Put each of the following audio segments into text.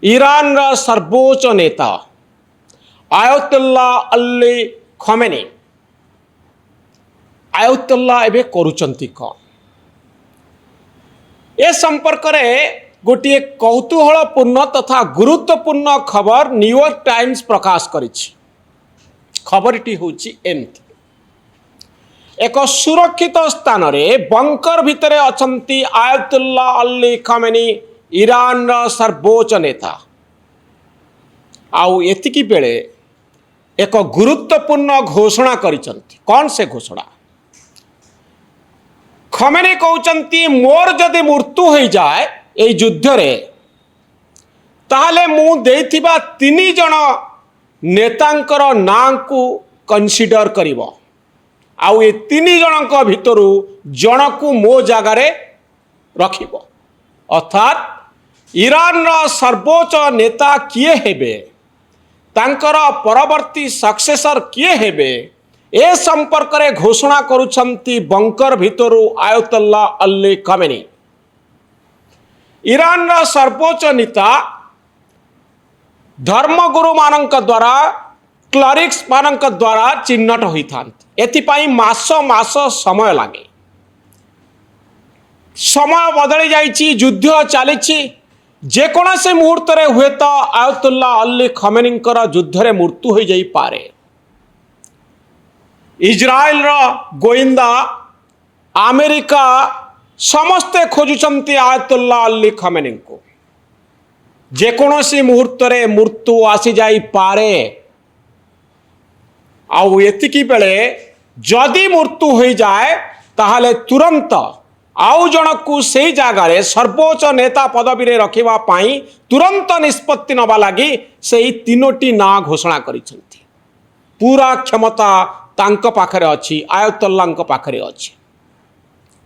Iran ର ସର୍ବୋଚ୍ଚ ନେତା ଆୟତୁଲ୍ଲା ଅଲି ଖମେନି ଆୟତୁଲ୍ଲା ଏବେ କରୁଛନ୍ତି କ'ଣ? ଏ ସମ୍ପର୍କରେ ଗୋଟିଏ କୌତୂହଳପୂର୍ଣ୍ଣ ତଥା ଗୁରୁତ୍ୱପୂର୍ଣ୍ଣ ଖବର ନ୍ୟୁୟର୍କ ଟାଇମ୍ସ ପ୍ରକାଶ କରିଛି। ଖବରଟି ହେଉଛି ଏମିତି, ଏକ ସୁରକ୍ଷିତ ସ୍ଥାନରେ ବଙ୍କର ଭିତରେ ଅଛନ୍ତି ଆୟତୁଲ୍ଲା ଅଲି ଖମେନି, ଇରାନର ସର୍ବୋଚ୍ଚ ନେତା। ଆଉ ଏତିକି ବେଳେ ଏକ ଗୁରୁତ୍ୱପୂର୍ଣ୍ଣ ଘୋଷଣା କରିଛନ୍ତି। କ'ଣ ସେ ଘୋଷଣା? ଖମେନି କହୁଛନ୍ତି, ମୋର ଯଦି ମୃତ୍ୟୁ ହୋଇଯାଏ এই ଯୁଦ୍ଧରେ, ତାହେଲେ ମୁଁ ଦେଇଥିବା 3 ଜଣ ନେତାଙ୍କର ନାଁକୁ କନସିଡର କରିବ, ଆଉ ଏ 3 ଜଣଙ୍କ ଭିତରୁ ଜଣକୁ ମୋ ଜାଗାରେ ରଖିବ। ଅର୍ଥାତ୍ ଇରାନର ସର୍ବୋଚ୍ଚ ନେତା କିଏ ହେବେ, ତାଙ୍କର ପରବର୍ତ୍ତୀ ସକ୍ସେସର କିଏ ହେବେ, ଏ ସମ୍ପର୍କରେ ଘୋଷଣା କରୁଛନ୍ତି ବଙ୍କର ଭିତରୁ ଆୟତୁଲ୍ଲା ଅଲି ଖମେନି। ଇରାନର ସର୍ବୋଚ୍ଚ ନେତା ଧର୍ମଗୁରୁ ମାନଙ୍କ ଦ୍ୱାରା, କ୍ଲରିକ୍ସ ମାନଙ୍କ ଦ୍ୱାରା ଚିହ୍ନଟ ହୋଇଥାନ୍ତି। ଏଥିପାଇଁ ମାସ ମାସ ସମୟ ଲାଗେ। ସମୟ ବଦଳି ଯାଇଛି, ଯୁଦ୍ଧ ଚାଲିଛି। ଯେକୌଣସି ମୁହୂର୍ତ୍ତରେ ହୁଏତ ଆୟତୁଲ୍ଲା ଅଲି ଖମେନିଙ୍କର ଯୁଦ୍ଧରେ ମୃତ୍ୟୁ ହୋଇଯାଇପାରେ। ଇସ୍ରାଏଲର ଗୋଇନ୍ଦା, ଆମେରିକା ସମସ୍ତେ ଖୋଜୁଛନ୍ତି ଆୟତୁଲ୍ଲା ଅଲି ଖମେନିଙ୍କୁ। ଯେକୌଣସି ମୁହୂର୍ତ୍ତରେ ମୃତ୍ୟୁ ଆସିଯାଇପାରେ। ଆଉ ଏତିକି ବେଳେ ଯଦି ମୃତ୍ୟୁ ହୋଇଯାଏ, ତାହେଲେ ତୁରନ୍ତ ଆଉ ଜଣକୁ ସେଇ ଜାଗାରେ ସର୍ବୋଚ୍ଚ ନେତା ପଦବୀରେ ରଖିବା ପାଇଁ ତୁରନ୍ତ ନିଷ୍ପତ୍ତି ନେବା ଲାଗି ସେହି 3ଟି ନାଁ ଘୋଷଣା କରିଛନ୍ତି। ପୁରା କ୍ଷମତା ତାଙ୍କ ପାଖରେ ଅଛି, ଆୟତୁଲ୍ଲାଙ୍କ ପାଖରେ ଅଛି।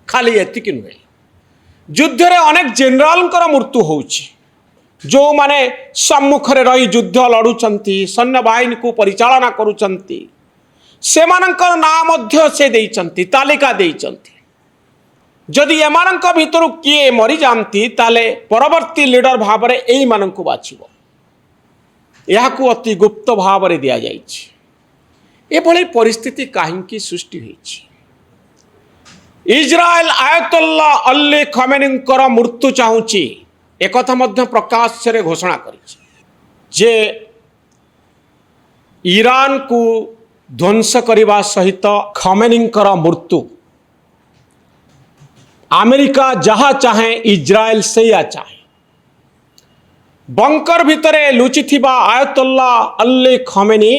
ଖାଲି ଏତିକି ନୁହେଁ, ଯୁଦ୍ଧରେ ଅନେକ ଜେନେରାଲଙ୍କର ମୃତ୍ୟୁ ହେଉଛି। ଯେଉଁମାନେ ସମ୍ମୁଖରେ ରହି ଯୁଦ୍ଧ ଲଢ଼ୁଛନ୍ତି, ସୈନ୍ୟବାହିନୀକୁ ପରିଚାଳନା କରୁଛନ୍ତି, ସେମାନଙ୍କର ନାଁ ମଧ୍ୟ ସେ ଦେଇଛନ୍ତି, ତାଲିକା ଦେଇଛନ୍ତି। ଯଦି ଏମାନଙ୍କ ଭିତରୁ କିଏ ମରିଯାଆନ୍ତି, ତାହେଲେ ପରବର୍ତ୍ତୀ ଲିଡର ଭାବରେ ଏଇମାନଙ୍କୁ ବାଛିବ। ଏହାକୁ ଅତି ଗୁପ୍ତ ଭାବରେ ଦିଆଯାଇଛି। ଏଭଳି ପରିସ୍ଥିତି କାହିଁକି ସୃଷ୍ଟି ହୋଇଛି? ଇସ୍ରାଏଲ ଆୟତୁଲ୍ଲା ଅଲି ଖମେନିଙ୍କର ମୃତ୍ୟୁ ଚାହୁଁଛି, ଏକଥା ମଧ୍ୟ ପ୍ରକାଶ୍ୟରେ ଘୋଷଣା କରିଛି ଯେ ଇରାନକୁ ଧ୍ୱଂସ କରିବା ସହିତ ଖମେନିଙ୍କର ମୃତ୍ୟୁ। ଆମେରିକା ଯାହା ଚାହେଁ, ଇସ୍ରାଏଲ ସେଇଆ ଚାହେଁ। ବଙ୍କର ଭିତରେ ଲୁଚିଥିବା ଆୟତୁଲ୍ଲା ଅଲି ଖମେନି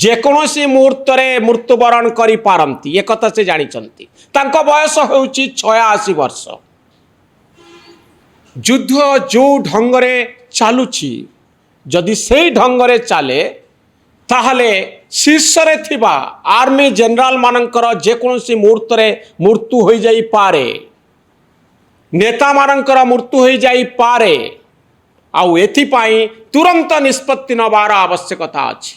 ଯେକୌଣସି ମୁହୂର୍ତ୍ତରେ ମୃତ୍ୟୁବରଣ କରିପାରନ୍ତି, ଏକଥା ସେ ଜାଣିଛନ୍ତି। ତାଙ୍କ ବୟସ ହେଉଛି 86 ବର୍ଷ। ଯୁଦ୍ଧ ଯେଉଁ ଢଙ୍ଗରେ ଚାଲୁଛି, ଯଦି ସେଇ ଢଙ୍ଗରେ ଚାଲେ, ତାହେଲେ ଶୀର୍ଷରେ ଥିବା ଆର୍ମି ଜେନେରାଲ ମାନଙ୍କର ଯେକୌଣସି ମୁହୂର୍ତ୍ତରେ ମୃତ୍ୟୁ ହୋଇଯାଇପାରେ, ନେତାମାନଙ୍କର ମୃତ୍ୟୁ ହୋଇଯାଇପାରେ। ଆଉ ଏଥିପାଇଁ ତୁରନ୍ତ ନିଷ୍ପତ୍ତି ନେବାର ଆବଶ୍ୟକତା ଅଛି।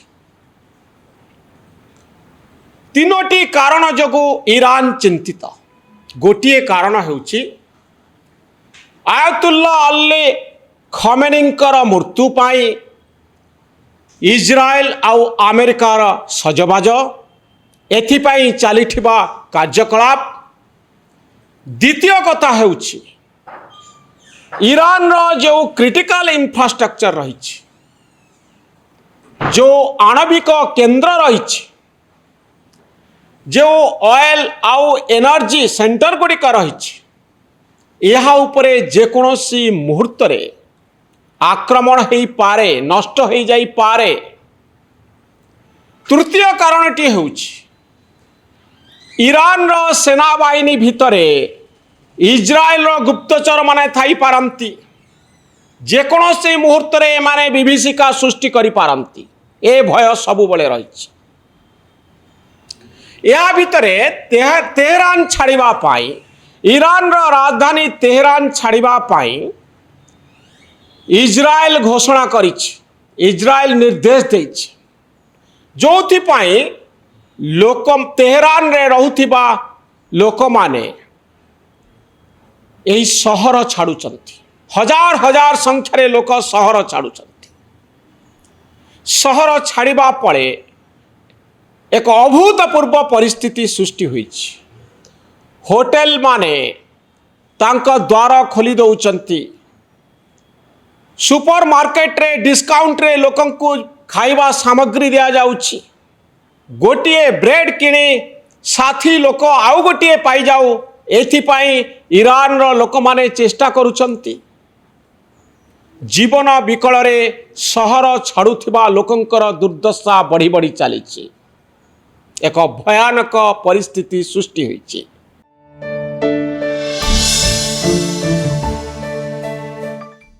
3ଟି କାରଣ ଯୋଗୁଁ ଇରାନ ଚିନ୍ତିତ। ଗୋଟିଏ କାରଣ ହେଉଛି ଆୟତୁଲ୍ଲା ଅଲି ଖମେନିଙ୍କର ମୃତ୍ୟୁ ପାଇଁ ଇସ୍ରାଏଲ ଆଉ ଆମେରିକାର ସଜବାଜ, ଏଥିପାଇଁ ଚାଲିଥିବା କାର୍ଯ୍ୟକଳାପ। ଦ୍ୱିତୀୟ କଥା ହେଉଛି ଇରାନର ଯେଉଁ କ୍ରିଟିକାଲ ଇନଫ୍ରାଷ୍ଟ୍ରକ୍ଚର ରହିଛି, ଯେଉଁ ଆଣବିକ କେନ୍ଦ୍ର ରହିଛି, ଯେଉଁ ଅଏଲ ଆଉ ଏନର୍ଜି ସେଣ୍ଟର ଗୁଡ଼ିକ ରହିଛି, ଏହା ଉପରେ ଯେକୌଣସି ମୁହୂର୍ତ୍ତରେ ଆକ୍ରମଣ ହୋଇପାରେ, ନଷ୍ଟ ହୋଇଯାଇପାରେ। ତୃତୀୟ କାରଣଟି ହେଉଛି ଇରାନର ସେନାବାହିନୀ ଭିତରେ ଇସ୍ରାଏଲର ଗୁପ୍ତଚରମାନେ ଥାଇପାରନ୍ତି। ଯେକୌଣସି ମୁହୂର୍ତ୍ତରେ ଏମାନେ ବିଭୀଷିକା ସୃଷ୍ଟି କରିପାରନ୍ତି। ଏ ଭୟ ସବୁବେଳେ ରହିଛି। ଏହା ଭିତରେ ତେହେରାନ ଛାଡ଼ିବା ପାଇଁ, ଇରାନର ରାଜଧାନୀ ତେହେରାନ ଛାଡ଼ିବା ପାଇଁ ଇସ୍ରାଏଲ ଘୋଷଣା କରିଛି, ଇସ୍ରାଏଲ ନିର୍ଦ୍ଦେଶ ଦେଇଛି, ଯେଉଁଥିପାଇଁ ତେହେରାନରେ ରହୁଥିବା ଲୋକମାନେ ଏହି ସହର ଛାଡ଼ୁଛନ୍ତି, हजार हजार संख्यार लोक सहर छाड़ुछंती। सहर छाड़िबा पळे एक अभूतपूर्व परिस्थिति सृष्टि होईछि। होटेल माने तांका द्वार खोली दउचंती। सुपर मार्केट रे डिस्काउंट रे लोकन को खाइबा सामग्री दिया जाउछि। गोटिए ब्रेड किणी साथी लोक आउ गोटिए पाई जाऊ एथिपाई ईरान रो लोक माने चेष्टा करुछंती। जीवन विकल रे सहर छाड़ुथिबा लोकंकर दुर्दशा बढ़ी बढ़ी चली एक भयानक परिस्थिति सृष्टि होईछि।